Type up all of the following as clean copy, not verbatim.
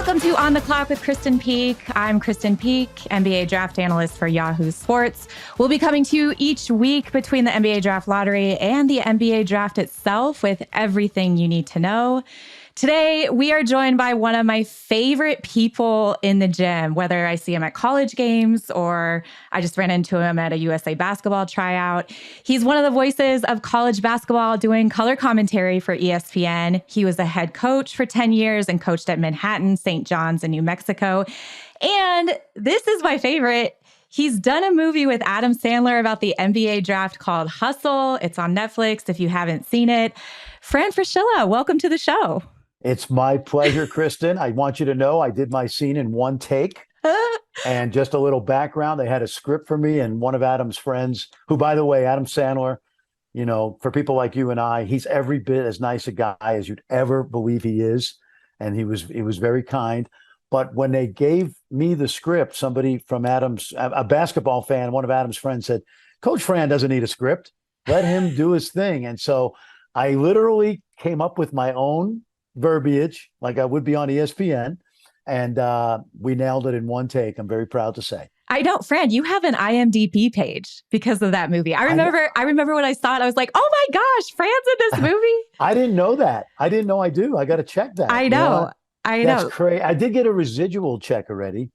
Welcome to On the Clock with Krysten Peek. I'm Krysten Peek, NBA draft analyst for Yahoo Sports. We'll be coming to you each week between the NBA draft lottery and the NBA draft itself with everything you need to know. Today, we are joined by one of my favorite people in the gym, whether I see him at college games or I just ran into him at a USA basketball tryout. He's one of the voices of college basketball doing color commentary for ESPN. He was a head coach for 10 years and coached at Manhattan, St. John's, and New Mexico. And this is my favorite. He's done a movie with Adam Sandler about the NBA draft called Hustle. It's on Netflix if you haven't seen it. Fran Fraschilla, welcome to the show. It's my pleasure, Krysten. I want you to know I did my scene in one take. And just a little background, they had a script for me, and one of Adam's friends, who, by the way, Adam Sandler, you know, for people like you and I, he's every bit as nice a guy as you'd ever believe he is. And he was very kind. But when they gave me the script, somebody from Adam's, a basketball fan, one of Adam's friends said, Coach Fran doesn't need a script. Let him do his thing. And so I literally came up with my own verbiage like I would be on ESPN, and we nailed it in one take. I'm very proud to say. I know, Fran, you have an IMDb page because of that movie. I remember when I saw it, I was like, oh my gosh, Fran's in this movie. I didn't know that. I didn't know I do. I got to check that. I know. That's crazy. I did get a residual check already.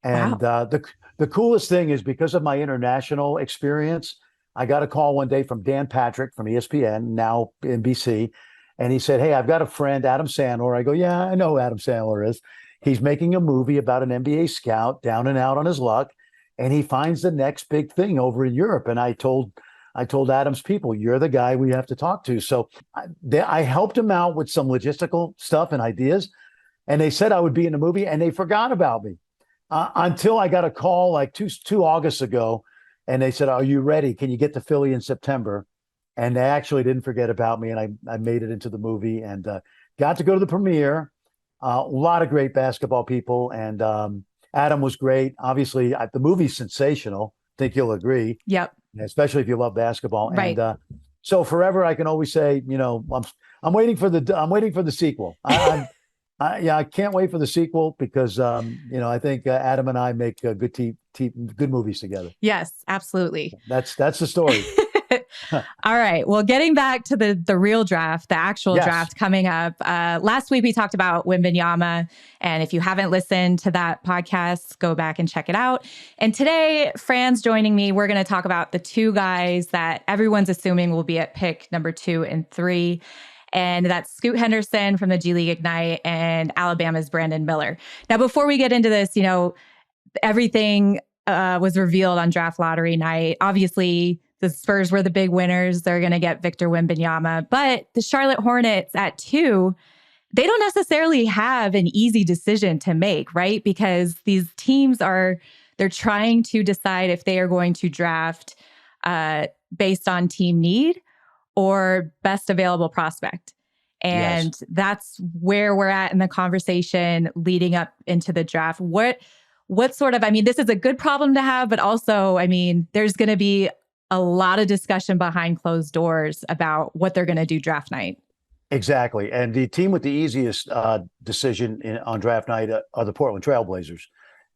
And wow. The coolest thing is because of my international experience, I got a call one day from Dan Patrick from ESPN, now NBC. And he said, hey, I've got a friend, Adam Sandler. I go, yeah, I know who Adam Sandler is. He's making a movie about an NBA scout down and out on his luck. And he finds the next big thing over in Europe. And I told Adam's people, you're the guy we have to talk to. So I helped him out with some logistical stuff and ideas. And they said I would be in the movie, and they forgot about me until I got a call like two Augusts ago. And they said, are you ready? Can you get to Philly in September? And they actually didn't forget about me, and I made it into the movie and got to go to the premiere. A lot of great basketball people, and Adam was great. Obviously, the movie's sensational. I think you'll agree. Yep. Especially if you love basketball. Right. And so forever, I can always say, you know, I'm waiting for the sequel. I can't wait for the sequel because you know, I think Adam and I make good movies together. Yes, absolutely. That's the story. All right. Well, getting back to the real draft, the actual draft coming up. Last week, we talked about Wembanyama. And if you haven't listened to that podcast, go back and check it out. And today, Fran's joining me. We're going to talk about the two guys that everyone's assuming will be at pick number 2 and 3. And that's Scoot Henderson from the G League Ignite and Alabama's Brandon Miller. Now, before we get into this, you know, everything was revealed on draft lottery night. Obviously, the Spurs were the big winners. They're going to get Victor Wembanyama. But the Charlotte Hornets at 2, they don't necessarily have an easy decision to make, right? Because these teams they're trying to decide if they are going to draft based on team need or best available prospect. And that's where we're at in the conversation leading up into the draft. What sort of, I mean, this is a good problem to have, but also, I mean, there's going to be a lot of discussion behind closed doors about what they're going to do draft night. Exactly. And the team with the easiest decision on draft night are the Portland Trailblazers,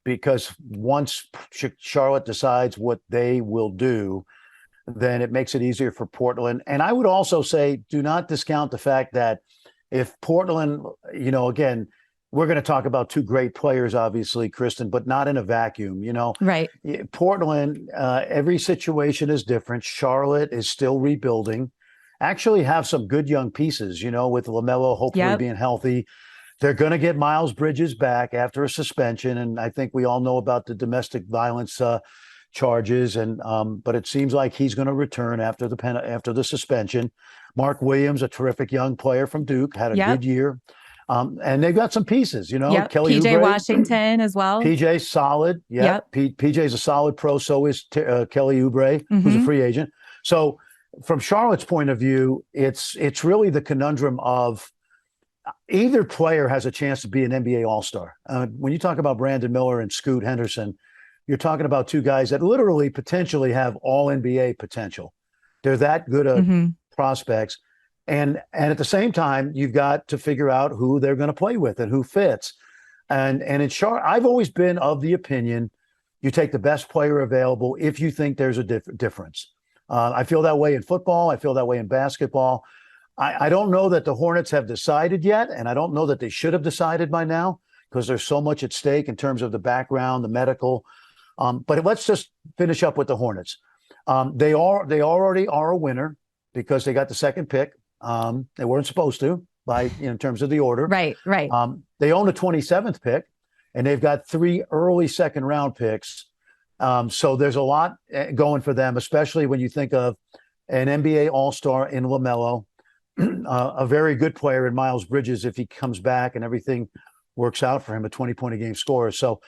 because once Charlotte decides what they will do, then it makes it easier for Portland. And I would also say, do not discount the fact that if Portland, you know, again, we're going to talk about two great players, obviously, Krysten, but not in a vacuum, you know. Right. Portland, every situation is different. Charlotte is still rebuilding. Actually have some good young pieces, you know, with LaMelo hopefully being healthy. They're going to get Miles Bridges back after a suspension. And I think we all know about the domestic violence charges. And but it seems like he's going to return after the suspension. Mark Williams, a terrific young player from Duke, had a good year. And they've got some pieces, you know, Kelly PJ Oubre, Washington as well. PJ's solid. PJ's a solid pro. So is Kelly Oubre, who's a free agent. So from Charlotte's point of view, it's really the conundrum of either player has a chance to be an NBA All-Star. When you talk about Brandon Miller and Scoot Henderson, you're talking about two guys that literally potentially have all NBA potential. They're that good of prospects. And at the same time, you've got to figure out who they're going to play with and who fits. And in Charlotte, I've always been of the opinion you take the best player available if you think there's a difference. I feel that way in football. I feel that way in basketball. I don't know that the Hornets have decided yet, and I don't know that they should have decided by now because there's so much at stake in terms of the background, the medical. But let's just finish up with the Hornets. They already are a winner because they got the second pick. They weren't supposed to in terms of the order. Right. They own a 27th pick, and they've got 3 early second round picks. So there's a lot going for them, especially when you think of an NBA All-Star in LaMelo, a very good player in Miles Bridges if he comes back and everything works out for him, a 20-point-a-game scorer. So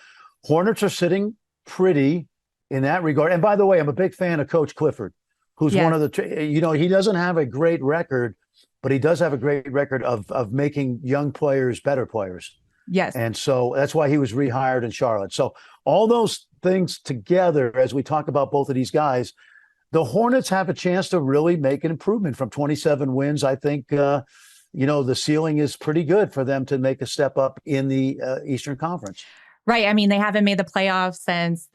Hornets are sitting pretty in that regard. And by the way, I'm a big fan of Coach Clifford, who's one of the, he doesn't have a great record, but he does have a great record of making young players better players. Yes. And so that's why he was rehired in Charlotte. So all those things together, as we talk about both of these guys, the Hornets have a chance to really make an improvement from 27 wins. I think, the ceiling is pretty good for them to make a step up in the Eastern Conference. Right. I mean, they haven't made the playoffs since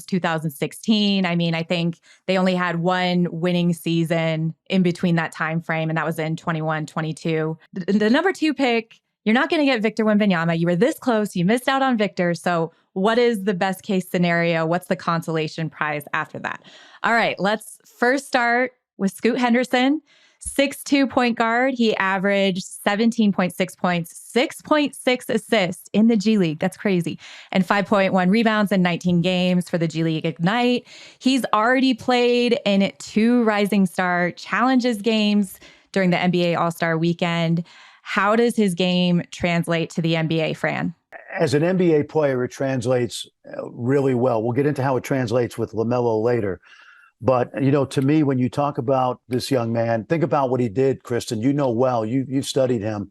2016. I mean, I think they only had one winning season in between that time frame, and that was in 21-22. The number 2 pick, you're not going to get Victor Wembanyama. You were this close. You missed out on Victor. So what is the best case scenario? What's the consolation prize after that? All right, let's first start with Scoot Henderson. 6'2" point guard. He averaged 17.6 points, 6.6 assists in the G League. That's crazy. And 5.1 rebounds in 19 games for the G League Ignite. He's already played in 2 Rising Star Challenges games during the NBA All-Star Weekend. How does his game translate to the NBA, Fran? As an NBA player, it translates really well. We'll get into how it translates with LaMelo later. But, to me, when you talk about this young man, think about what he did, Krysten. You've studied him.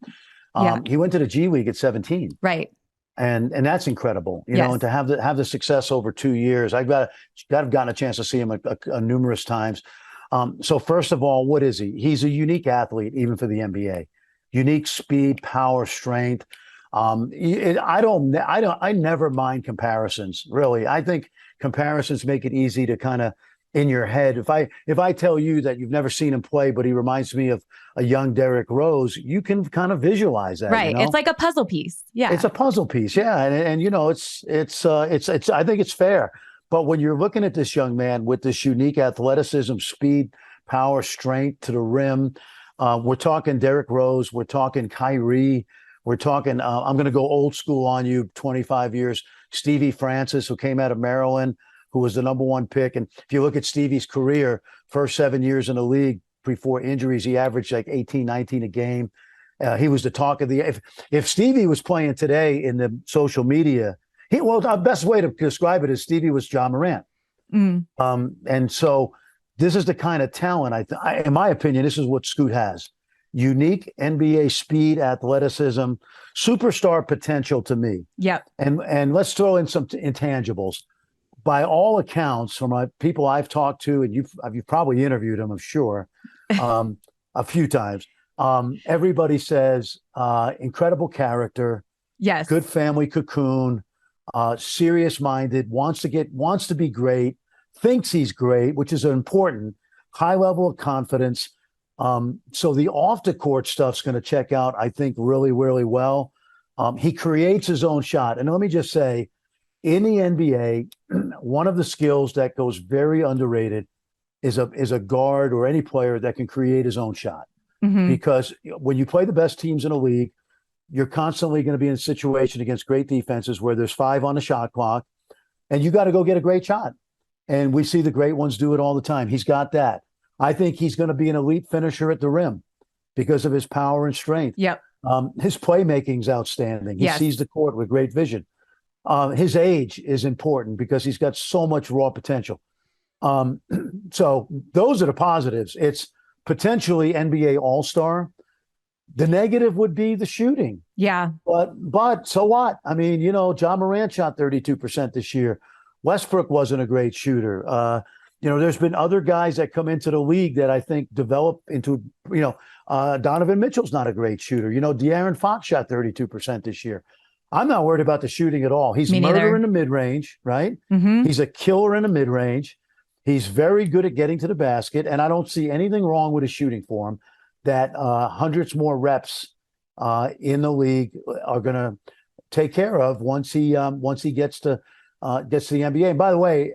He went to the G League at 17. Right. And that's incredible, and to have the success over 2 years. I've got to have gotten a chance to see him numerous times. So first of all, what is he? He's a unique athlete, even for the NBA. Unique speed, power, strength. I never mind comparisons, really. I think comparisons make it easy to kind of in your head. If I tell you that you've never seen him play, but he reminds me of a young Derrick Rose, you can kind of visualize that. Right. It's like a puzzle piece. Yeah. It's a puzzle piece. Yeah. And it's I think it's fair. But when you're looking at this young man with this unique athleticism, speed, power, strength to the rim, we're talking Derrick Rose, we're talking Kyrie, we're talking, I'm going to go old school on you, 25 years, Stevie Francis, who came out of Maryland, who was the number 1 pick. And if you look at Stevie's career, first 7 years in the league before injuries, he averaged like 18, 19 a game. He was the talk of the, if Stevie was playing today in the social media, the best way to describe it is Stevie was John Morant. And so this is the kind of talent, in my opinion, this is what Scoot has. Unique NBA speed, athleticism, superstar potential to me. Yep. And let's throw in some intangibles. By all accounts, from people I've talked to, and you've probably interviewed them, I'm sure, a few times. Everybody says incredible character. Yes. Good family cocoon. Serious-minded. Wants to be great. Thinks he's great, which is important. High level of confidence. So the off-the-court stuff's going to check out, I think, really, really well. He creates his own shot. And let me just say, in the NBA, one of the skills that goes very underrated is a guard or any player that can create his own shot. Because when you play the best teams in the league, you're constantly going to be in a situation against great defenses where there's 5 on the shot clock, and you got to go get a great shot. And we see the great ones do it all the time. He's got that. I think he's going to be an elite finisher at the rim because of his power and strength. Yep. His playmaking's outstanding. He sees the court with great vision. His age is important because he's got so much raw potential. So those are the positives. It's potentially NBA All-Star. The negative would be the shooting. Yeah. But so what? I mean, John Morant shot 32% this year. Westbrook wasn't a great shooter. There's been other guys that come into the league that I think develop into, Donovan Mitchell's not a great shooter. De'Aaron Fox shot 32% this year. I'm not worried about the shooting at all. He's murder in the mid-range, right? Mm-hmm. He's a killer in the mid-range. He's very good at getting to the basket, and I don't see anything wrong with his shooting form. That hundreds more reps in the league are going to take care of once he gets to the NBA. And by the way,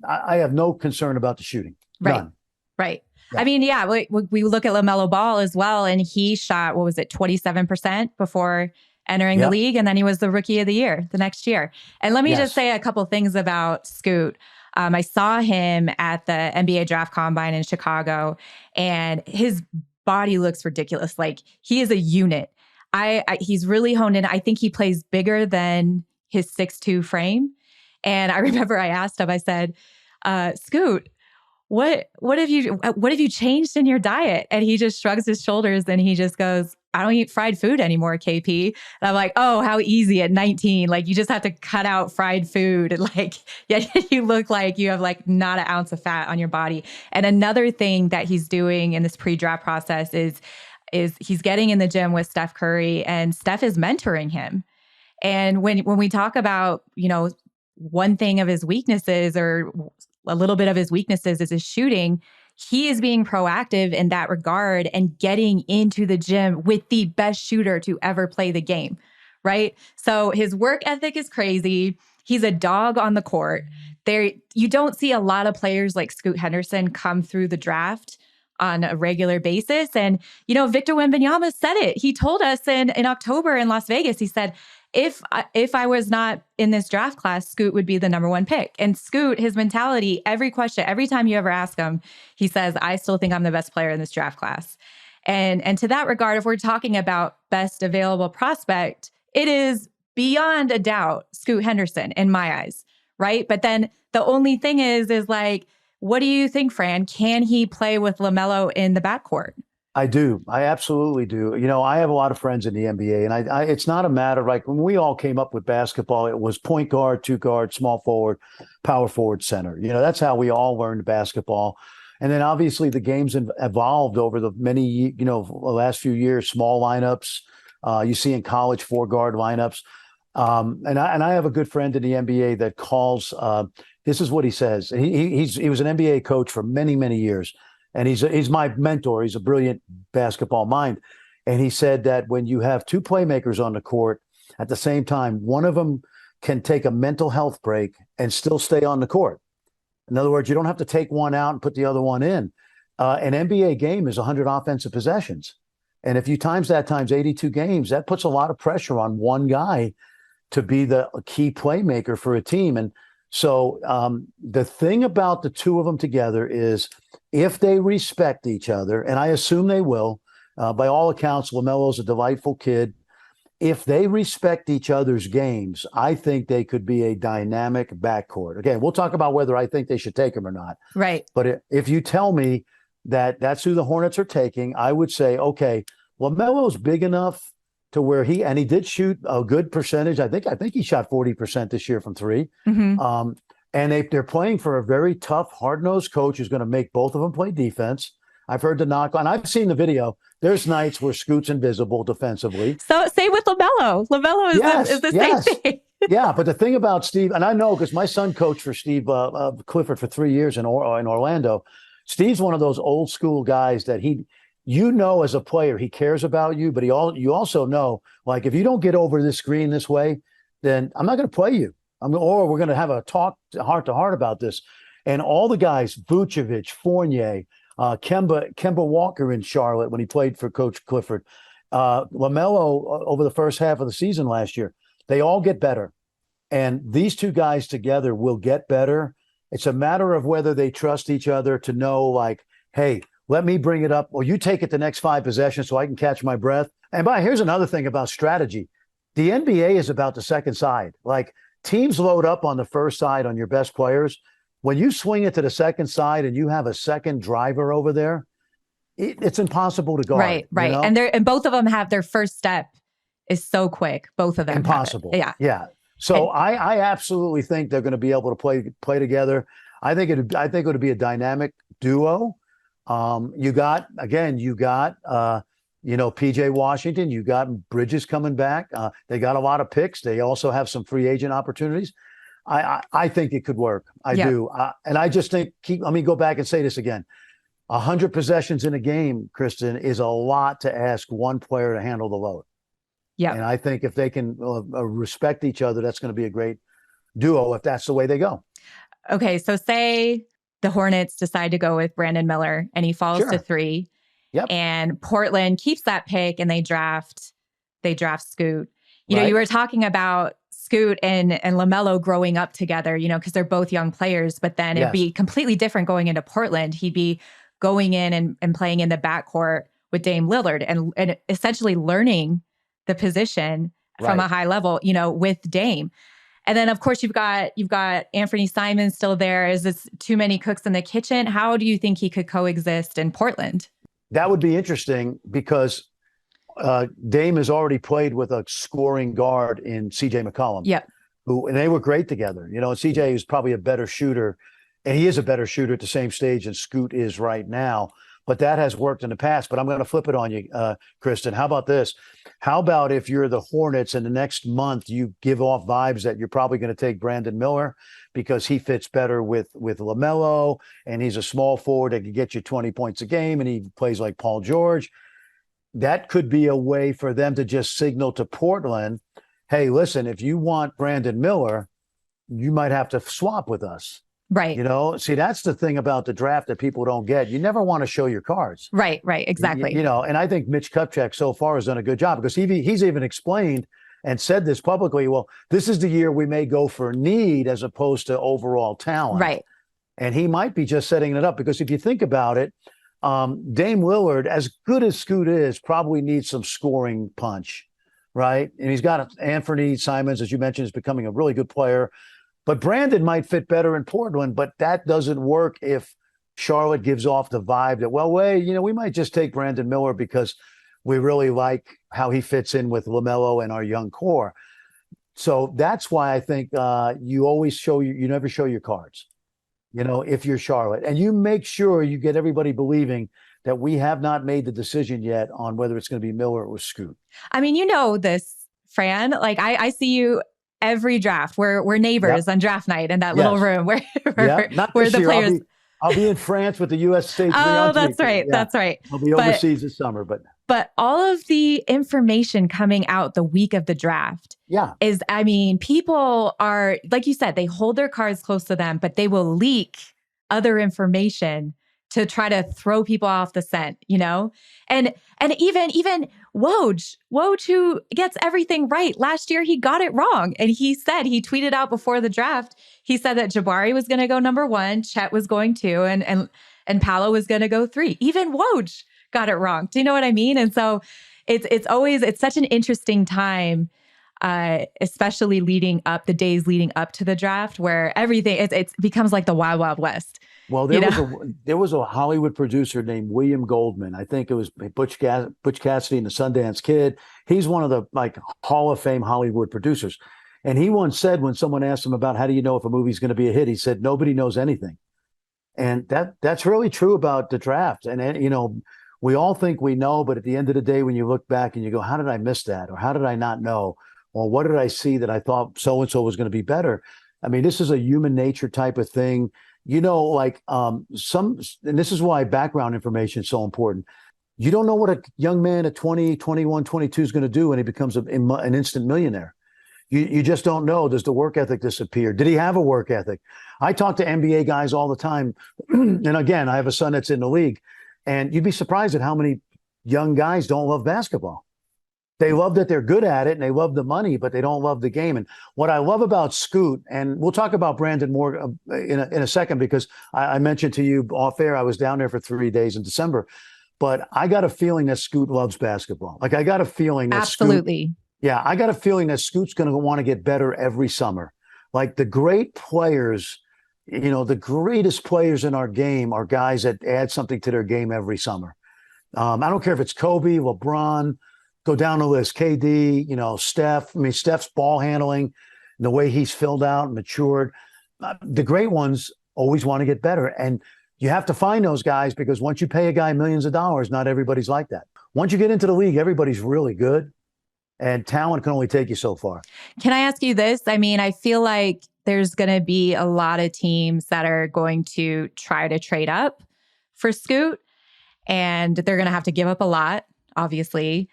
I have no concern about the shooting. None. Right. Yeah. I mean, yeah, we look at LaMelo Ball as well, and he shot, 27% before entering the league, and then he was the rookie of the year the next year. And let me just say a couple things about Scoot. I saw him at the NBA Draft Combine in Chicago, and his body looks ridiculous. Like, he is a unit. He's really honed in. I think he plays bigger than his 6'2" frame. And I remember I asked him, I said, Scoot, what have you changed in your diet? And he just shrugs his shoulders and he just goes, I don't eat fried food anymore, KP. And I'm like, oh, how easy at 19. Like, you just have to cut out fried food. And like, yeah, you look like you have like not an ounce of fat on your body. And another thing that he's doing in this pre-draft process is he's getting in the gym with Steph Curry, and Steph is mentoring him. And when we talk about, one thing of his weaknesses, or a little bit of his weaknesses, is his shooting, he is being proactive in that regard and getting into the gym with the best shooter to ever play the game, right? So his work ethic is crazy. He's a dog on the court. You don't see a lot of players like Scoot Henderson come through the draft on a regular basis. And, Victor Wembanyama said it. He told us in October in Las Vegas, he said, if I was not in this draft class, Scoot would be the number one pick. And Scoot, his mentality, every time you ever ask him, he says, I still think I'm the best player in this draft class. And to that regard, if we're talking about best available prospect, it is beyond a doubt Scoot Henderson in my eyes, right? But then the only thing is like, what do you think, Fran? Can he play with LaMelo in the backcourt? I do. I absolutely do. I have a lot of friends in the NBA, and it's not a matter like when we all came up with basketball, it was point guard, two guard, small forward, power forward, center. That's how we all learned basketball. And then obviously the game's evolved over the last few years, small lineups. You see in college 4-guard lineups. And I have a good friend in the NBA that calls, this is what he says. He was an NBA coach for many, many years. And he's my mentor. He's a brilliant basketball mind. And he said that when you have two playmakers on the court at the same time, one of them can take a mental health break and still stay on the court. In other words, you don't have to take one out and put the other one in. An NBA game is 100 offensive possessions. And if you times that times 82 games, that puts a lot of pressure on one guy to be the key playmaker for a team. And so the thing about the two of them together is if they respect each other, and I assume they will, by all accounts, LaMelo's a delightful kid. If they respect each other's games, I think they could be a dynamic backcourt. Again, we'll talk about whether I think they should take him or not. Right. But if you tell me that that's who the Hornets are taking, I would say, okay, LaMelo's big enough to where he did shoot a good percentage. I think he shot 40% this year from three. Mm-hmm. And they're playing for a very tough, hard-nosed coach who's going to make both of them play defense. I've heard the knock on. I've seen the video. There's nights where Scoot's invisible defensively. So same with LaMelo. LaMelo is the same thing. Yeah, but the thing about Steve, and I know because my son coached for Steve Clifford for 3 years in Orlando. Steve's one of those old school guys that as a player, he cares about you, but you also know, like, if you don't get over this screen this way, then I'm not going to play you. Or we're going to have a talk heart to heart about this. And all the guys, Vucevic, Fournier, Kemba Walker in Charlotte when he played for Coach Clifford, LaMelo over the first half of the season last year, they all get better. And these two guys together will get better. It's a matter of whether they trust each other to know, like, hey, let me bring it up, or you take it the next 5 possessions so I can catch my breath. And here's another thing about strategy. The NBA is about the second side. Like, teams load up on the first side on your best players. When you swing it to the second side and you have a second driver over there, it's impossible to guard. Right. And both of them have their first step is so quick. Both of them. Impossible. Yeah. So I absolutely think they're going to be able to play together. I think it would be a dynamic duo. You got PJ Washington, you got Bridges coming back. They got a lot of picks. They also have some free agent opportunities. I think it could work. I do. And I just think, let me go back and say this again. 100 possessions in a game, Krysten, is a lot to ask one player to handle the load. Yeah. And I think if they can respect each other, that's going to be a great duo if that's the way they go. Okay. So say the Hornets decide to go with Brandon Miller and he falls to 3. Yep. And Portland keeps that pick and they draft Scoot. You know, you were talking about Scoot and LaMelo growing up together, because they're both young players, but then it'd be completely different going into Portland. He'd be going in and playing in the backcourt with Dame Lillard and essentially learning the position from a high level, with Dame. And then, of course, you've got Anthony Simons still there. Is this too many cooks in the kitchen? How do you think he could coexist in Portland? That would be interesting because Dame has already played with a scoring guard in C.J. McCollum. Yeah, and they were great together. C.J. is probably a better shooter, and he is a better shooter at the same stage as Scoot is right now. But that has worked in the past. But I'm going to flip it on you, Krysten. How about this? How about if you're the Hornets and the next month you give off vibes that you're probably going to take Brandon Miller because he fits better with LaMelo and he's a small forward that can get you 20 points a game and he plays like Paul George. That could be a way for them to just signal to Portland, hey, listen, if you want Brandon Miller, you might have to swap with us. Right. See, that's the thing about the draft that people don't get. You never want to show your cards. Right, exactly. And I think Mitch Kupchak so far has done a good job because he's even explained and said this publicly. Well, this is the year we may go for need as opposed to overall talent. Right. And he might be just setting it up because if you think about it, Dame Lillard, as good as Scoot is, probably needs some scoring punch, right? And he's got Anthony Simons, as you mentioned, is becoming a really good player. But Brandon might fit better in Portland, but that doesn't work if Charlotte gives off the vibe that, we might just take Brandon Miller because we really like how he fits in with LaMelo and our young core. So that's why I think you always you never show your cards, if you're Charlotte. And you make sure you get everybody believing that we have not made the decision yet on whether it's going to be Miller or Scoot. I mean, this, Fran, like I see you every draft. We're neighbors on draft night in that little room where the players. I'll be in France with the U.S. State. Oh, that's right. That's right. I'll be overseas this summer, but all of the information coming out the week of the draft, is people are, like you said, they hold their cards close to them, but they will leak other information to try to throw people off the scent, and even Woj, who gets everything right. Last year, he got it wrong. And he tweeted out before the draft, he said that Jabari was going to go number 1, Chet was going 2, and Paolo was going to go 3. Even Woj got it wrong. Do you know what I mean? And so it's such an interesting time, especially the days leading up to the draft, where everything, it becomes like the Wild Wild West. Well, there was a Hollywood producer named William Goldman. I think it was Butch Cassidy and the Sundance Kid. He's one of the Hall of Fame Hollywood producers. And he once said when someone asked him about how do you know if a movie's going to be a hit, he said, nobody knows anything. And that's really true about the draft. And, we all think we know, but at the end of the day, when you look back and you go, how did I miss that? Or how did I not know? Or what did I see that I thought so-and-so was going to be better? I mean, this is a human nature type of thing. And this is why background information is so important. You don't know what a young man at 20, 21, 22 is going to do when he becomes an instant millionaire. You just don't know. Does the work ethic disappear? Did he have a work ethic? I talk to NBA guys all the time. And again, I have a son that's in the league. And you'd be surprised at how many young guys don't love basketball. They love that they're good at it and they love the money, but they don't love the game. And what I love about Scoot, and we'll talk about Brandon more in a second, because I mentioned to you off air, I was down there for 3 days in December, but I got a feeling that Scoot loves basketball. I got a feeling that absolutely. I got a feeling that Scoot's going to want to get better every summer. Like the great players, the greatest players in our game are guys that add something to their game every summer. I don't care if it's Kobe, LeBron, go down the list, KD, Steph. I mean, Steph's ball handling, the way he's filled out and matured. The great ones always want to get better. And you have to find those guys, because once you pay a guy millions of dollars, not everybody's like that. once you get into the league, everybody's really good, and talent can only take you so far. Can I ask you this? I mean, I feel like there's going to be a lot of teams that are going to try to trade up for Scoot, and they're going to have to give up a lot, obviously.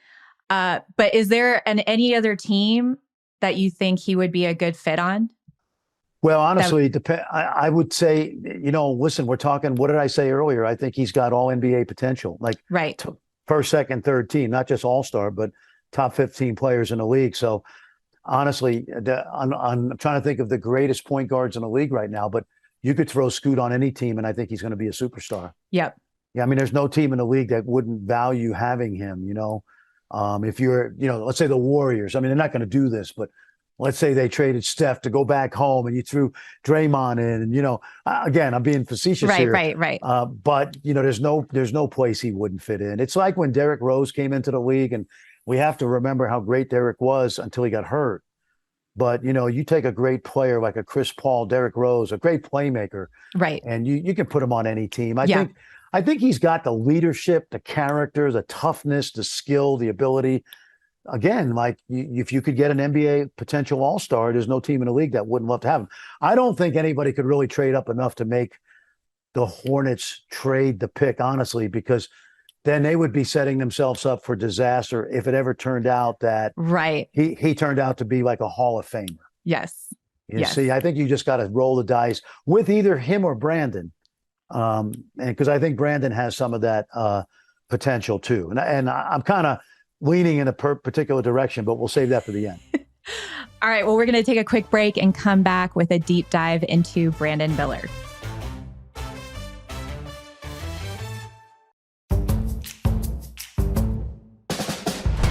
But is there any other team that you think he would be a good fit on? Well, honestly, I would say, listen, we're talking, what did I say earlier? I think he's got all NBA potential, like right. First, second, third team, not just all-star, but top 15 players in the league. So honestly, I'm trying to think of the greatest point guards in the league right now, but you could throw Scoot on any team, and I think he's going to be a superstar. Yep. Yeah, I mean, there's no team in the league that wouldn't value having him, If you're, let's say the Warriors, I mean, they're not going to do this, but let's say they traded Steph to go back home and you threw Draymond in, and, again, I'm being facetious here. Right. But, there's no place he wouldn't fit in. It's like when Derrick Rose came into the league, and we have to remember how great Derrick was until he got hurt. But, you take a great player like a Chris Paul, Derrick Rose, a great playmaker. Right. And you can put him on any team. I think he's got the leadership, the character, the toughness, the skill, the ability. Again, like if you could get an NBA potential all-star, there's no team in the league that wouldn't love to have him. I don't think anybody could really trade up enough to make the Hornets trade the pick, honestly, because then they would be setting themselves up for disaster if it ever turned out that he turned out to be like a Hall of Famer. Yes. See, I think you just got to roll the dice with either him or Brandon. And because I think Brandon has some of that potential too. And I'm kind of leaning in a particular direction, but we'll save that for the end. All right. Well, we're going to take a quick break and come back with a deep dive into Brandon Miller.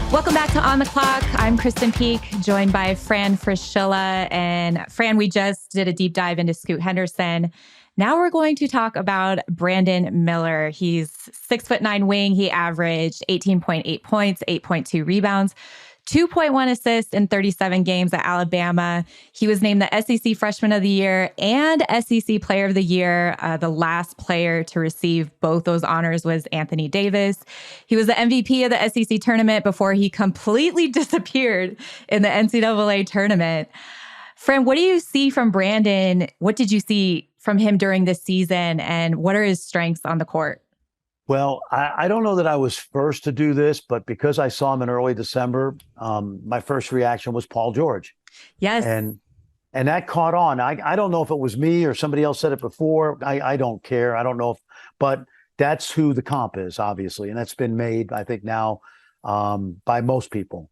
Welcome back to On the Clock. I'm Krysten Peek, joined by Fran Fraschilla. And Fran, we just did a deep dive into Scoot Henderson. Now we're going to talk about Brandon Miller. He's 6'9" wing. He averaged 18.8 points, 8.2 rebounds, 2.1 assists in 37 games at Alabama. He was named the SEC Freshman of the Year and SEC Player of the Year. The last player to receive both those honors was Anthony Davis. He was the MVP of the SEC tournament before he completely disappeared in the NCAA tournament. Fran, what do you see from Brandon? What did you see from him during this season, and what are his strengths on the court? Well, I don't know that I was first to do this, but because I saw him in early December, my first reaction was Paul George. Yes. And that caught on. I don't know if it was me or somebody else said it before. I don't care. I don't know but that's who the comp is, obviously. And that's been made, I think, now by most people.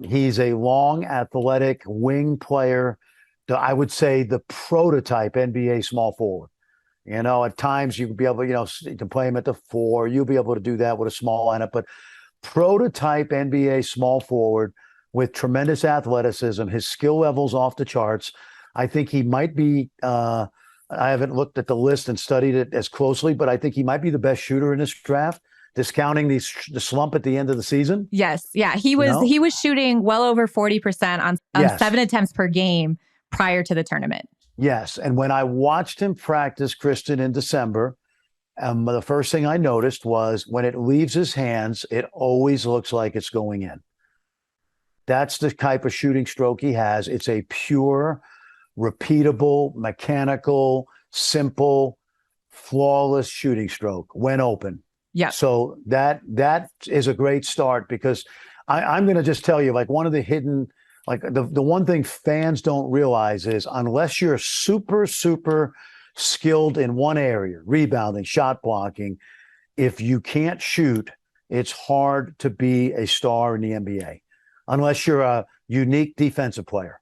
He's a long, athletic wing player. I would say the prototype NBA small forward. At times you could be able, you can play him at the 4. You'll be able to do that with a small lineup, but prototype NBA small forward with tremendous athleticism. His skill level's off the charts. I think he might be, I haven't looked at the list and studied it as closely, but I think he might be the best shooter in this draft, discounting the slump at the end of the season. Yes. Yeah. He was shooting well over 40% on 7 attempts per game prior to the tournament. Yes. And when I watched him practice, Krysten, in December, the first thing I noticed was when it leaves his hands, it always looks like it's going in. That's the type of shooting stroke he has. It's a pure, repeatable, mechanical, simple, flawless shooting stroke when open. Yeah. So that is a great start, because I'm going to just tell you, like, one of the hidden, like the one thing fans don't realize is unless you're super, super skilled in one area, rebounding, shot blocking, if you can't shoot, it's hard to be a star in the NBA unless you're a unique defensive player.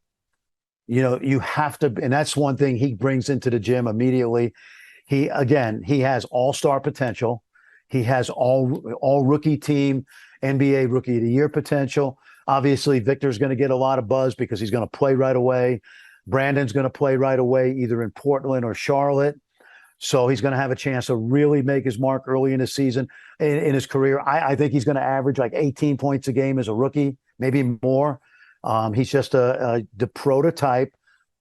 You have to, and that's one thing he brings into the gym immediately. He has all-star potential. He has all rookie team, NBA Rookie of the Year potential. Obviously, Victor's going to get a lot of buzz because he's going to play right away. Brandon's going to play right away, either in Portland or Charlotte. So he's going to have a chance to really make his mark early in the season, in his career. I think he's going to average like 18 points a game as a rookie, maybe more. He's just the prototype.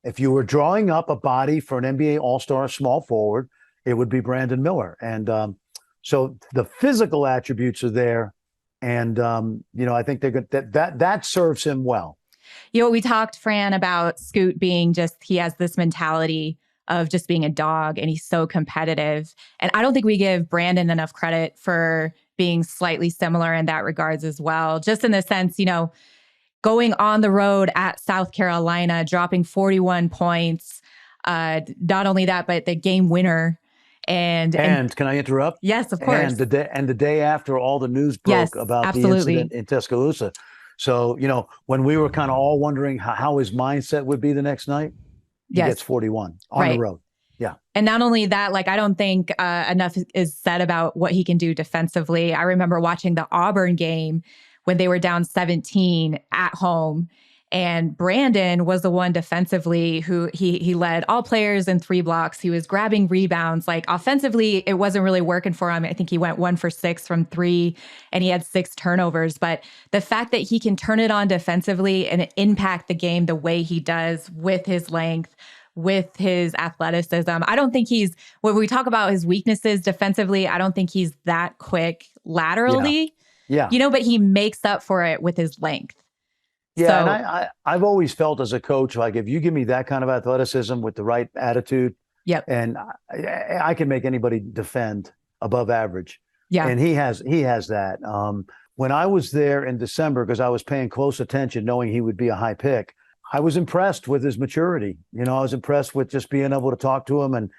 If you were drawing up a body for an NBA All-Star small forward, it would be Brandon Miller. And so the physical attributes are there. And I think they're good. That serves him well. We talked, Fran, about Scoot being he has this mentality of just being a dog, and he's so competitive. And I don't think we give Brandon enough credit for being slightly similar in that regards as well. Just in the sense, going on the road at South Carolina, dropping 41 points. Not only that, but the game winner. And can I interrupt? Yes, of course. And the day after all the news broke about the incident in Tuscaloosa. So, when we were kind of all wondering how his mindset would be the next night, he gets 41 on the road. Yeah. And not only that, I don't think enough is said about what he can do defensively. I remember watching the Auburn game when they were down 17 at home. And Brandon was the one defensively who he led all players in 3 blocks. He was grabbing rebounds. Offensively, it wasn't really working for him. I think he went 1 for 6 from 3 and he had 6 turnovers. But the fact that he can turn it on defensively and impact the game the way he does with his length, with his athleticism, I don't think when we talk about his weaknesses defensively, I don't think he's that quick laterally. Yeah. But he makes up for it with his length. Yeah, and I've always felt as a coach, if you give me that kind of athleticism with the right attitude, and I can make anybody defend above average. Yeah, and he has that. When I was there in December, because I was paying close attention, knowing he would be a high pick, I was impressed with his maturity. I was impressed with just being able to talk to him, and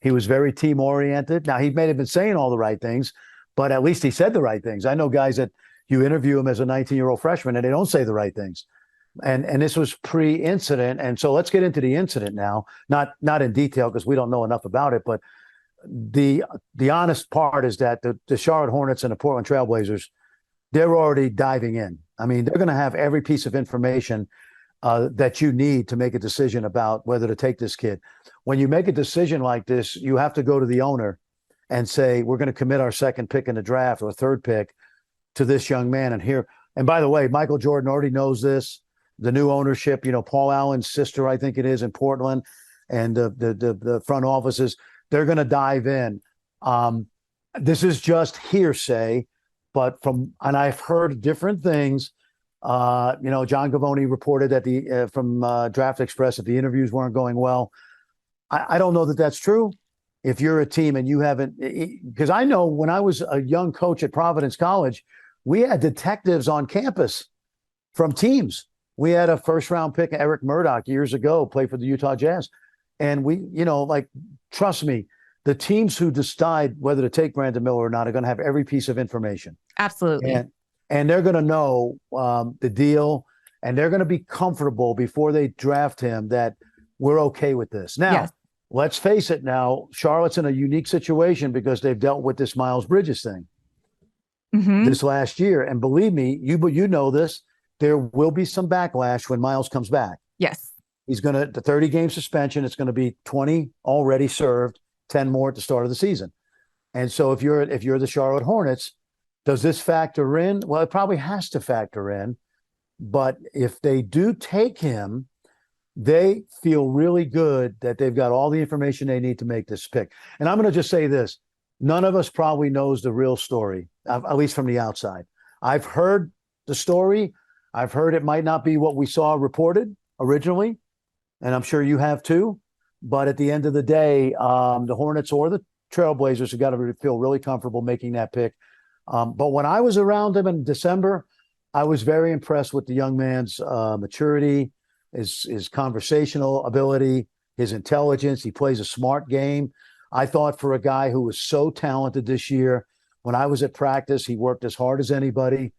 he was very team oriented. Now, he may have been saying all the right things, but at least he said the right things. I know guys that you interview him as a 19-year-old freshman and they don't say the right things. And this was pre-incident. And so let's get into the incident now, not in detail because we don't know enough about it. But the honest part is that the Charlotte Hornets and the Portland Trailblazers, they're already diving in. I mean, they're going to have every piece of information that you need to make a decision about whether to take this kid. When you make a decision like this, you have to go to the owner and say, we're going to commit our 2nd pick in the draft or 3rd pick to this young man. And by the way, Michael Jordan already knows this. The new ownership, Paul Allen's sister, I think it is, in Portland, and the front offices, they're going to dive in. This is just hearsay, but and I've heard different things. John Gavoni reported that from Draft Express that the interviews weren't going well. I don't know that that's true. If you're a team and you haven't, because I know when I was a young coach at Providence College, we had detectives on campus from teams. We had a 1st-round pick, Eric Murdoch, years ago, played for the Utah Jazz. And we, trust me, the teams who decide whether to take Brandon Miller or not are going to have every piece of information. Absolutely. And they're going to know the deal, and they're going to be comfortable before they draft him that we're okay with this. Now, let's face it now, Charlotte's in a unique situation because they've dealt with this Miles Bridges thing this last year. And believe me, you know this, there will be some backlash when Miles comes back. Yes. He's going to, the 30-game suspension, it's going to be 20 already served, 10 more at the start of the season. And so if you're the Charlotte Hornets, does this factor in? Well, it probably has to factor in. But if they do take him, they feel really good that they've got all the information they need to make this pick. And I'm going to just say this. None of us probably knows the real story, at least from the outside. I've heard the story. I've heard it might not be what we saw reported originally, and I'm sure you have too. But at the end of the day, the Hornets or the Trailblazers have got to feel really comfortable making that pick. But when I was around him in December, I was very impressed with the young man's maturity, his conversational ability, his intelligence. He plays a smart game. I thought for a guy who was so talented this year, when I was at practice, he worked as hard as anybody.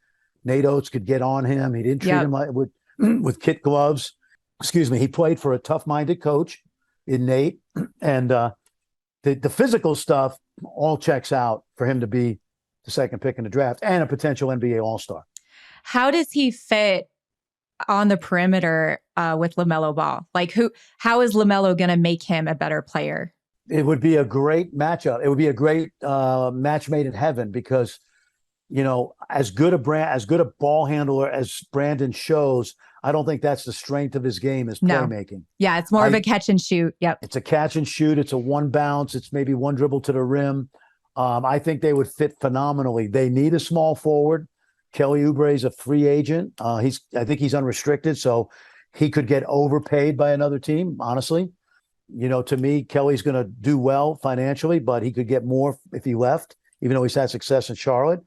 Nate Oates could get on him. He didn't treat him with kid gloves. Excuse me. He played for a tough-minded coach in Nate. And the physical stuff all checks out for him to be the 2nd pick in the draft and a potential NBA All-Star. How does he fit on the perimeter with LaMelo Ball? How is LaMelo going to make him a better player? It would be a great matchup. It would be a great match made in heaven because, as good a ball handler as Brandon shows, I don't think that's the strength of his game is playmaking. No. Yeah, it's more of a catch and shoot. Yep. It's a catch and shoot. It's a one bounce. It's maybe one dribble to the rim. I think they would fit phenomenally. They need a small forward. Kelly Oubre is a free agent. I think he's unrestricted, so he could get overpaid by another team, honestly. To me, Kelly's going to do well financially, but he could get more if he left, even though he's had success in Charlotte.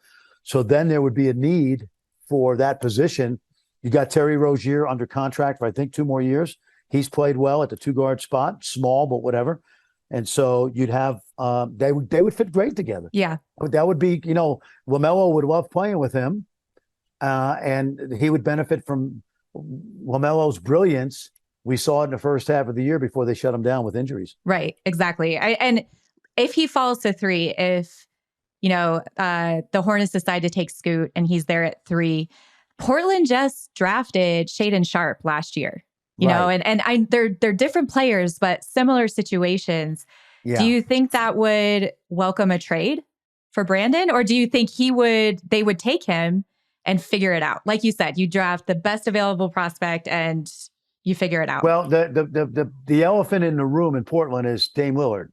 So then there would be a need for that position. You got Terry Rozier under contract for, I think, 2 more years. He's played well at the 2-guard spot, small, but whatever. And so you'd have they would fit great together. Yeah. That would be, LaMelo would love playing with him. And he would benefit from LaMelo's brilliance. We saw it in the first half of the year before they shut him down with injuries. Right, exactly. And if he falls to 3, if the Hornets decide to take Scoot and he's there at 3, Portland just drafted Shaedon Sharpe last year. They're different players, but similar situations. Yeah. Do you think that would welcome a trade for Brandon, or do you think they would take him and figure it out? Like you said, you draft the best available prospect and you figure it out. Well, the elephant in the room in Portland is Dame Lillard,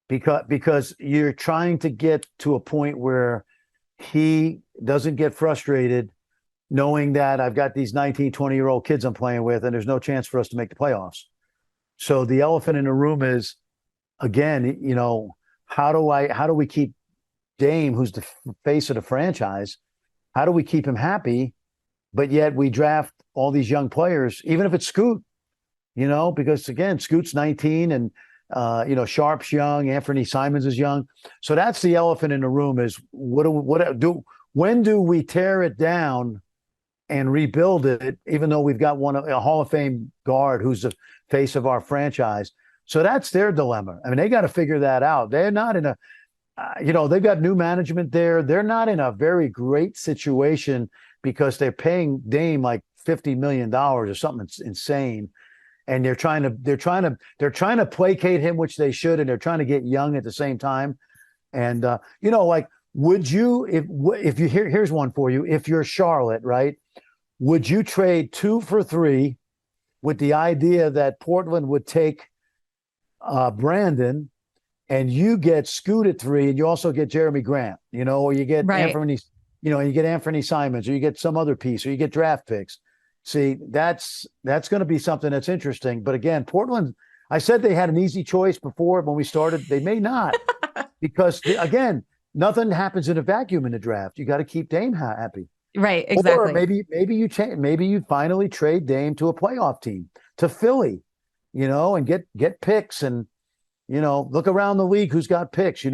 because you're trying to get to a point where he doesn't get frustrated knowing that I've got these 19, 20-year-old kids I'm playing with, and there's no chance for us to make the playoffs. So the elephant in the room is, again, how do we keep Dame, who's the face of the franchise, how do we keep him happy, but yet we draft all these young players, even if it's Scoot, because again, Scoot's 19 and, Sharpe's young, Anthony Simons is young. So that's the elephant in the room is when do we tear it down and rebuild it, even though we've got a Hall of Fame guard who's the face of our franchise. So that's their dilemma. I mean, they got to figure that out. They're not in they've got new management there. They're not in a very great situation because they're paying Dame like $50 million or something insane. And they're trying to placate him, which they should, and they're trying to get young at the same time. And would you, if you here's one for you, if you're Charlotte, right? Would you trade 2 for 3 with the idea that Portland would take Brandon and you get Scoot at 3 and you also get Jeremy Grant, or you get Anthony, you get Anthony Simons, or you get some other piece, or you get draft picks. See, that's going to be something that's interesting. But again, Portland, I said they had an easy choice before when we started. They may not, because again, nothing happens in a vacuum in the draft. You got to keep Dame happy. Right, exactly. Or maybe you finally trade Dame to a playoff team, to Philly, and get picks and, look around the league who's got picks.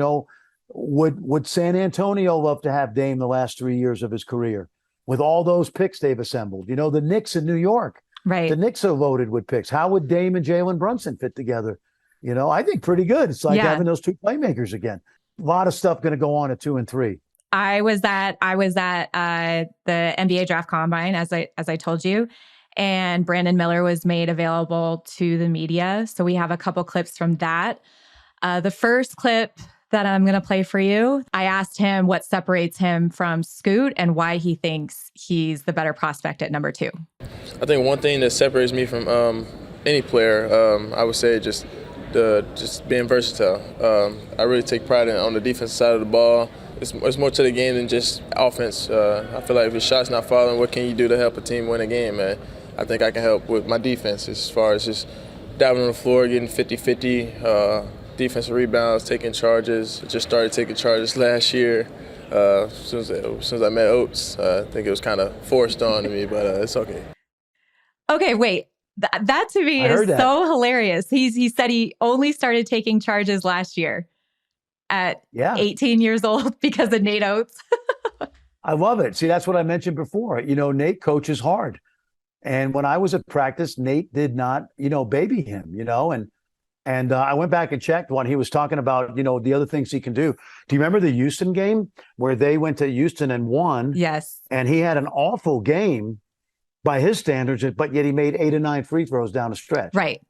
Would San Antonio love to have Dame the last 3 years of his career with all those picks they've assembled? The Knicks in New York, right? The Knicks are loaded with picks. How would Dame and Jalen Brunson fit together? I think pretty good. It's like having those 2 playmakers again. A lot of stuff going to go on at 2 and 3. I was at the NBA draft combine, as I told you, and Brandon Miller was made available to the media. So we have a couple clips from that. The first clip that I'm going to play for you, I asked him what separates him from Scoot and why he thinks he's the better prospect at number 2. I think one thing that separates me from any player, I would say just being versatile. I really take pride on the defensive side of the ball. It's more to the game than just offense. I feel like if your shot's not falling, what can you do to help a team win a game? And I think I can help with my defense as far as just diving on the floor, getting 50-50, defensive rebounds, taking charges. I just started taking charges last year. As soon as I met Oates, I think it was kind of forced on me, but it's okay. Okay, wait. That to me is so hilarious. He said he only started taking charges last year at 18 years old because of Nate Oates. I love it. See, that's what I mentioned before. Nate coaches hard. And when I was at practice, Nate did not, baby him, and I went back and checked when he was talking about, the other things he can do. Do you remember the Houston game where they went to Houston and won? Yes. And he had an awful game by his standards, but yet he made 8 or 9 free throws down the stretch. Right.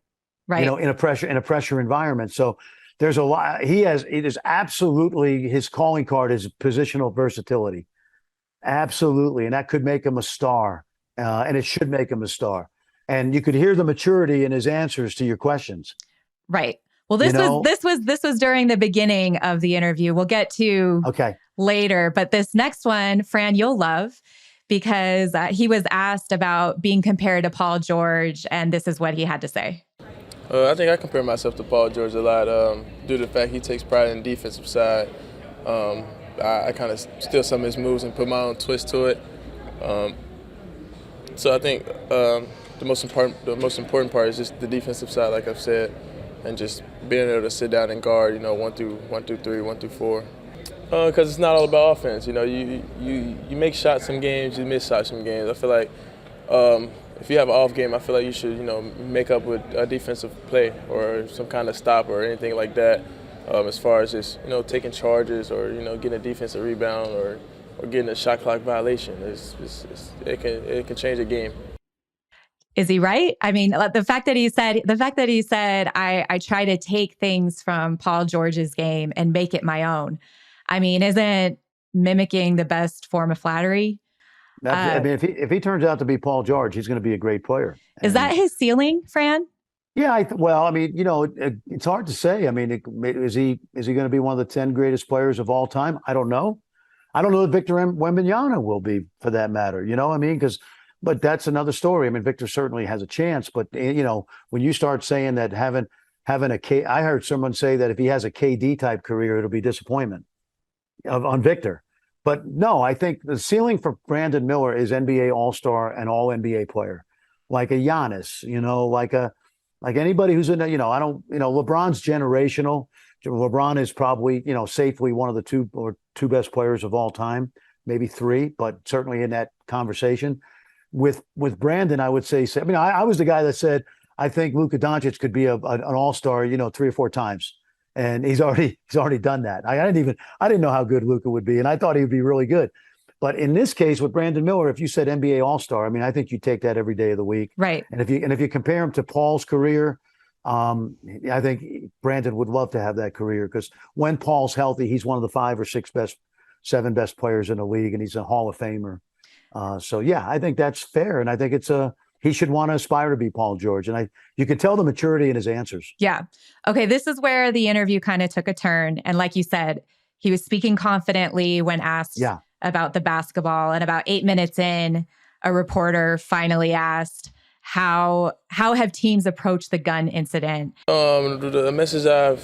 In a pressure environment. So there's a lot. It is absolutely, his calling card is positional versatility. Absolutely. And that could make him a star. And it should make him a star. And you could hear the maturity in his answers to your questions. Right. Well, this was during the beginning of the interview. We'll get to later. But this next one, Fran, you'll love, because he was asked about being compared to Paul George, and this is what he had to say. I think I compare myself to Paul George a lot due to the fact he takes pride in the defensive side. I kind of steal some of his moves and put my own twist to it. So I think the most important part is just the defensive side, like I've said, and just being able to sit down and guard, 1 through 3, 1 through 4. Because it's not all about offense. You make shots some games, you miss shots some games. I feel like if you have an off game, I feel like you should, make up with a defensive play or some kind of stop or anything like that. As far as just, taking charges or, getting a defensive rebound or getting a shot clock violation, it can change a game. Is he right? I mean, the fact that he said, I try to take things from Paul George's game and make it my own. I mean, isn't mimicking the best form of flattery? I mean, if he turns out to be Paul George, he's going to be a great player. Is that his ceiling, Fran? Yeah, I mean, it's hard to say. I mean, is he going to be one of the 10 greatest players of all time? I don't know. I don't know if Victor Wembanyama will be, for that matter. I mean, but that's another story. I mean, Victor certainly has a chance, but when you start saying that having I heard someone say that if he has a KD type career, it'll be disappointment on Victor. But no, I think the ceiling for Brandon Miller is NBA All-Star and All NBA player, like a Giannis, like anybody who's in, LeBron's generational. LeBron is probably, safely one of the two best players of all time, maybe 3, but certainly in that conversation. With Brandon, I would say, I mean, I was the guy that said, I think Luka Doncic could be an All-Star, 3 or 4 times. And he's already done that. I didn't know how good Luka would be, and I thought he would be really good. But in this case with Brandon Miller, if you said NBA All-Star, I mean, I think you take that every day of the week. Right. And if you compare him to Paul's career, I think Brandon would love to have that career, because when Paul's healthy, he's one of the 5 or 7 best players in the league, and he's a Hall of Famer. So yeah, I think that's fair, and I think he should want to aspire to be Paul George. And you can tell the maturity in his answers. Yeah. Okay. This is where the interview kind of took a turn. And like you said, he was speaking confidently when asked about the basketball. And about 8 minutes in, a reporter finally asked, how have teams approached the gun incident? The message that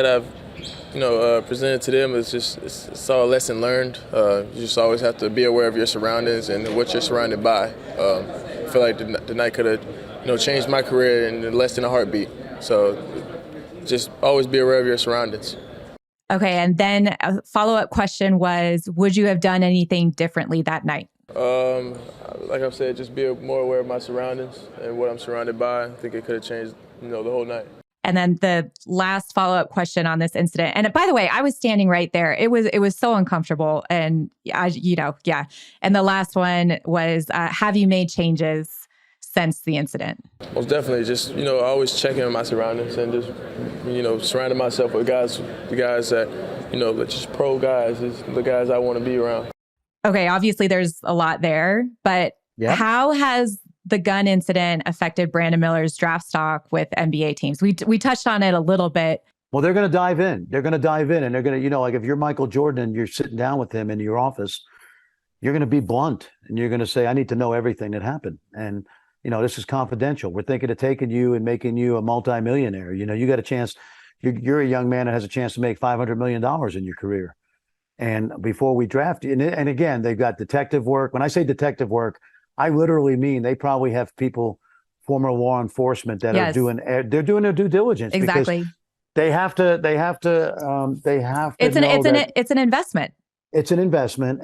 I've presented to them is it's all a lesson learned. You just always have to be aware of your surroundings and what you're surrounded by. I feel like the night could have, changed my career in less than a heartbeat. So just always be aware of your surroundings. Okay, and then a follow-up question was, would you have done anything differently that night? Like I've said, just be more aware of my surroundings and what I'm surrounded by. I think it could have changed, the whole night. And then the last follow-up question on this incident. And by the way, I was standing right there. It was so uncomfortable. And yeah. And the last one was, have you made changes since the incident? Most definitely. Just, always checking on my surroundings and just, surrounding myself with the guys that, just pro guys, is the guys I want to be around. Okay. Obviously there's a lot there, but how has the gun incident affected Brandon Miller's draft stock with NBA teams? We touched on it a little bit. Well, they're going to dive in. And they're going to, like if you're Michael Jordan and you're sitting down with him in your office, you're going to be blunt and you're going to say, I need to know everything that happened. And, this is confidential. We're thinking of taking you and making you a multimillionaire. You got a chance. You're a young man that has a chance to make $500 million in your career. And before we draft you, and again, they've got detective work. When I say detective work, I literally mean they probably have people, former law enforcement, that are doing their due diligence. Exactly. They have to. It's an investment. It's an investment,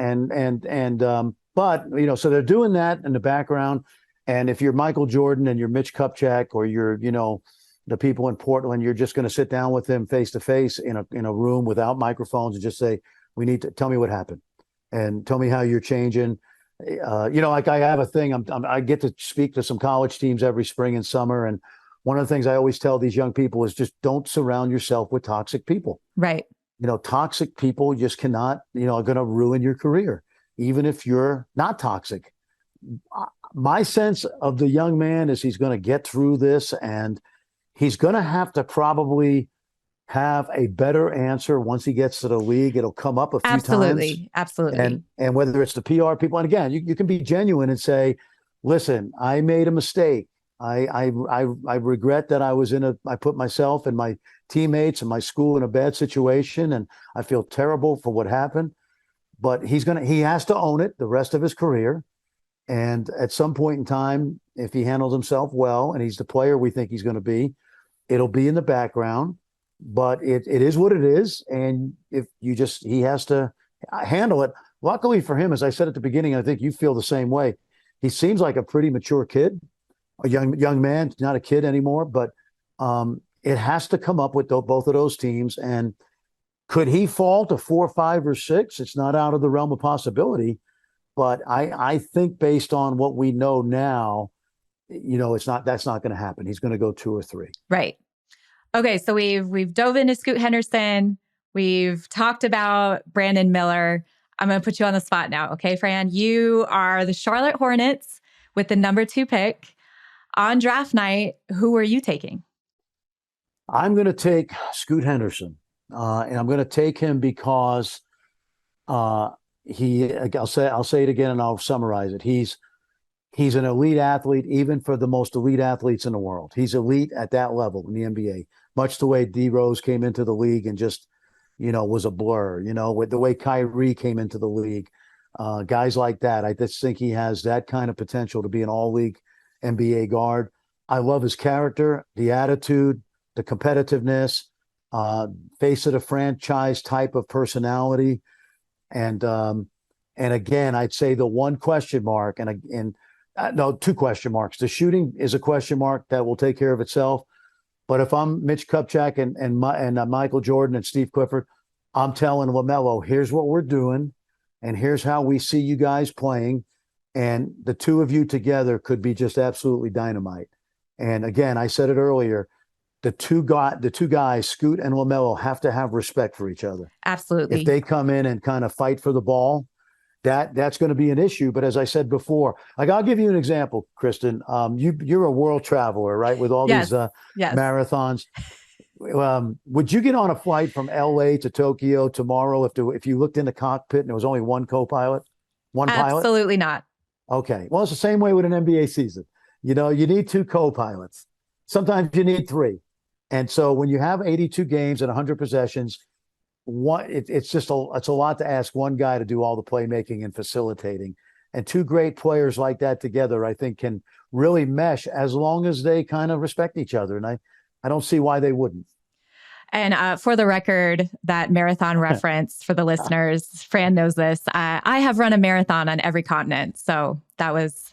but so they're doing that in the background. And if you're Michael Jordan and you're Mitch Kupchak or you're the people in Portland, you're just going to sit down with them face to face in a room without microphones and just say, we need to tell me what happened and tell me how you're changing. Like I have a thing, I get to speak to some college teams every spring and summer. And one of the things I always tell these young people is just don't surround yourself with toxic people. Right. Toxic people just cannot, are going to ruin your career, even if you're not toxic. My sense of the young man is he's going to get through this, and he's going to have to probably have a better answer once he gets to the league. It'll come up a few times. Absolutely. And whether it's the PR people, and again, you can be genuine and say, listen, I made a mistake. I regret that I put myself and my teammates and my school in a bad situation, and I feel terrible for what happened. But he has to own it the rest of his career. And at some point in time, if he handles himself well and he's the player we think he's going to be, it'll be in the background. But it is what it is. And he has to handle it. Luckily for him, as I said at the beginning, I think you feel the same way. He seems like a pretty mature kid, a young man, not a kid anymore. But it has to come up with both of those teams. And could he fall to 4, 5, or 6? It's not out of the realm of possibility. But I think based on what we know now, that's not going to happen. He's going to go 2 or 3. Right. Okay. So we've dove into Scoot Henderson. We've talked about Brandon Miller. I'm going to put you on the spot now. Okay, Fran, you are the Charlotte Hornets with the number 2 pick on draft night. Who are you taking? I'm going to take Scoot Henderson. And I'm going to take him because I'll say it again and I'll summarize it. He's an elite athlete, even for the most elite athletes in the world. He's elite at that level in the NBA, much the way D Rose came into the league and just, was a blur, with the way Kyrie came into the league, guys like that. I just think he has that kind of potential to be an all-league NBA guard. I love his character, the attitude, the competitiveness, face of the franchise type of personality. And again, I'd say the one question mark, no, 2 question marks. The shooting is a question mark that will take care of itself. But if I'm Mitch Kupchak and Michael Jordan and Steve Clifford, I'm telling LaMelo, here's what we're doing, and here's how we see you guys playing, and the 2 of you together could be just absolutely dynamite. And again, I said it earlier, the two guys, Scoot and LaMelo, have to have respect for each other. Absolutely. If they come in and kind of fight for the ball, that's going to be an issue. But as I said before, I'll give you an example, Krysten. You're a world traveler, right? With all these marathons. Would you get on a flight from LA to Tokyo tomorrow if you looked in the cockpit and there was only one co-pilot? Pilot? Absolutely not. Okay. Well, it's the same way with an NBA season. You need 2 co-pilots. Sometimes you need 3. And so when you have 82 games and 100 possessions, it's a lot to ask one guy to do all the playmaking and facilitating. And 2 great players like that together, I think, can really mesh as long as they kind of respect each other. And I don't see why they wouldn't. And for the record, that marathon reference for the listeners, Fran knows this. I have run a marathon on every continent. So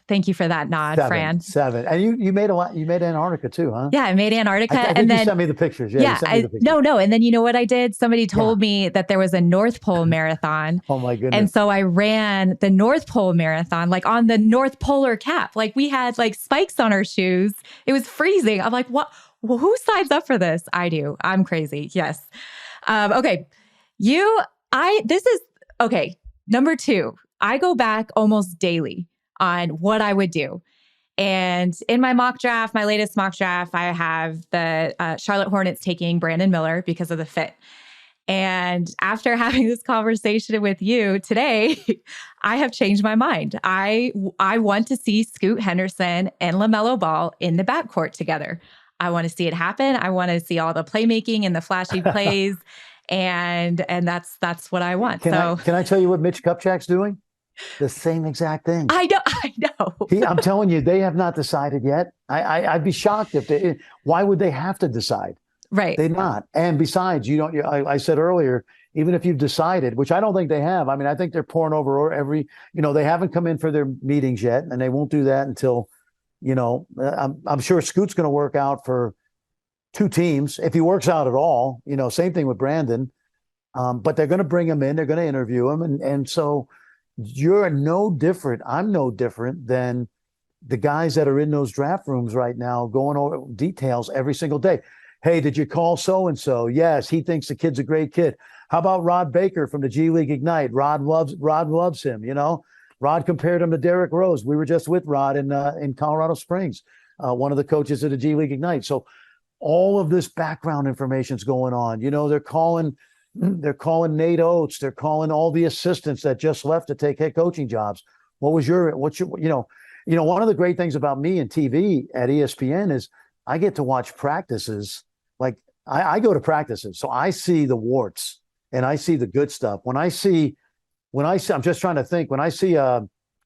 thank you for that nod, Fran. 7. And you made a lot. You made Antarctica too, huh? Yeah, I made Antarctica. I think you sent me the pictures. Yeah, no. And then you know what I did? Somebody told me that there was a North Pole marathon. Oh my goodness. And so I ran the North Pole marathon, like on the North Polar cap. Like we had like spikes on our shoes. It was freezing. I'm like, what? Well, who signs up for this? I do. I'm crazy. Yes. Okay. Okay. Number 2, I go back almost daily on what I would do. And in my latest mock draft, I have the Charlotte Hornets taking Brandon Miller because of the fit. And after having this conversation with you today, I have changed my mind. I want to see Scoot Henderson and LaMelo Ball in the backcourt together. I want to see it happen. I want to see all the playmaking and the flashy plays, and that's what I want. Can I tell you what Mitch Kupchak's doing? The same exact thing. I know. I'm telling you, they have not decided yet. I'd be shocked if why would they have to decide? Right. They're not. And besides, I said earlier, even if you've decided, which I don't think they have. I mean, I think they're pouring over they haven't come in for their meetings yet, and they won't do that until. I'm sure Scoot's going to work out for 2 teams if he works out at all. Same thing with Brandon. But they're going to bring him in. They're going to interview him. And so you're no different. I'm no different than the guys that are in those draft rooms right now going over details every single day. Hey, did you call so-and-so? Yes, he thinks the kid's a great kid. How about Rod Baker from the G League Ignite? Rod loves him, Rod compared him to Derrick Rose. We were just with Rod in Colorado Springs, one of the coaches of the G League Ignite. So all of this background information's going on. They're calling Nate Oates. They're calling all the assistants that just left to take head coaching jobs. What's your, one of the great things about me and TV at ESPN is I get to watch practices. Like I go to practices, so I see the warts and I see the good stuff. When I see, I'm just trying to think, when I see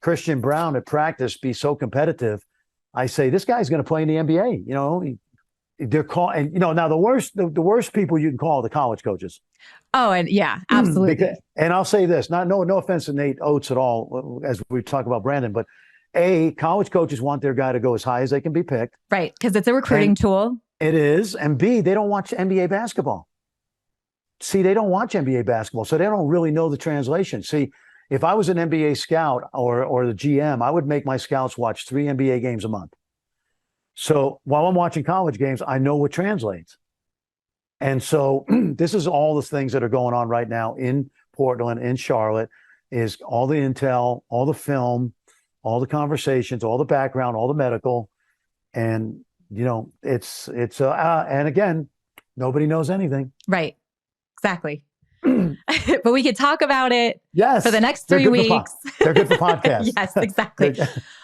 Christian Brown at practice be so competitive, I say, this guy's going to play in the NBA. They're calling, now the worst people you can call are the college coaches. Oh, and yeah, absolutely. And I'll say this, no offense to Nate Oates at all, as we talk about Brandon, but college coaches want their guy to go as high as they can be picked. Right, because it's a recruiting tool. It is. And B, they don't watch NBA basketball. See, they don't watch NBA basketball, so they don't really know the translation. See, if I was an NBA scout or the GM, I would make my scouts watch 3 NBA games a month. So while I'm watching college games, I know what translates. And so this is all the things that are going on right now in Portland, in Charlotte, is all the intel, all the film, all the conversations, all the background, all the medical. And, and again, nobody knows anything. Right. Exactly. But we could talk about it for the next 3 weeks. They're good for podcasts. Yes, exactly.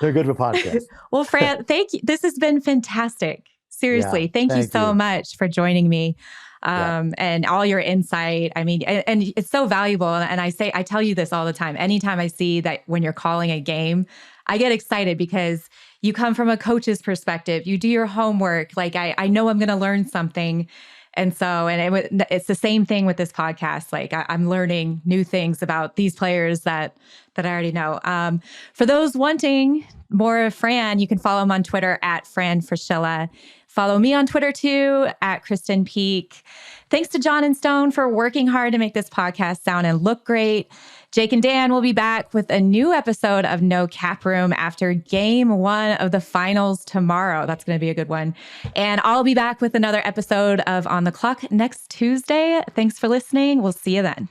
They're good for podcasts. Well, Fran, thank you. This has been fantastic. Seriously. Thank you so much for joining me and all your insight. I mean, and it's so valuable. And I tell you this all the time. Anytime I see that when you're calling a game, I get excited because you come from a coach's perspective. You do your homework. Like I know I'm going to learn something. And so, it's the same thing with this podcast. Like I'm learning new things about these players that I already know. For those wanting more of Fran, you can follow him on Twitter at Fran Fraschilla. Follow me on Twitter too, at Krysten Peek. Thanks to John and Stone for working hard to make this podcast sound and look great. Jake and Dan will be back with a new episode of No Cap Room after game 1 of the finals tomorrow. That's going to be a good one. And I'll be back with another episode of On the Clock next Tuesday. Thanks for listening. We'll see you then.